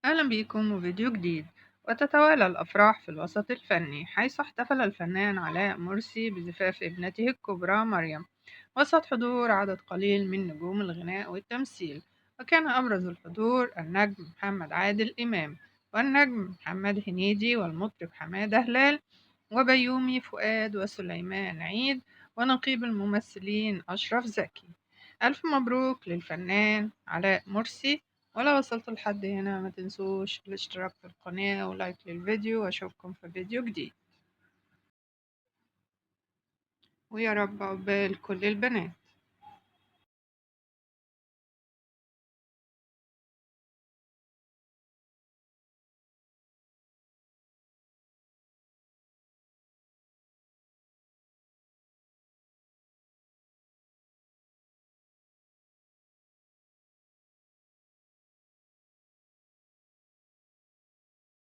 أهلا بيكم وفيديو جديد. وتتوالى الأفراح في الوسط الفني، حيث احتفل الفنان علاء مرسي بزفاف ابنته الكبرى مريم وسط حضور عدد قليل من نجوم الغناء والتمثيل. وكان أبرز الحضور النجم محمد عادل إمام، والنجم محمد هنيدي، والمطرب حمادة هلال، وبيومي فؤاد، وسليمان عيد، ونقيب الممثلين أشرف زكي. ألف مبروك للفنان علاء مرسي. ولو وصلت لحد هنا ما تنسوش الاشتراك في القناة ولايك للفيديو، واشوفكم في فيديو جديد. ويا رب عقبال كل البنات.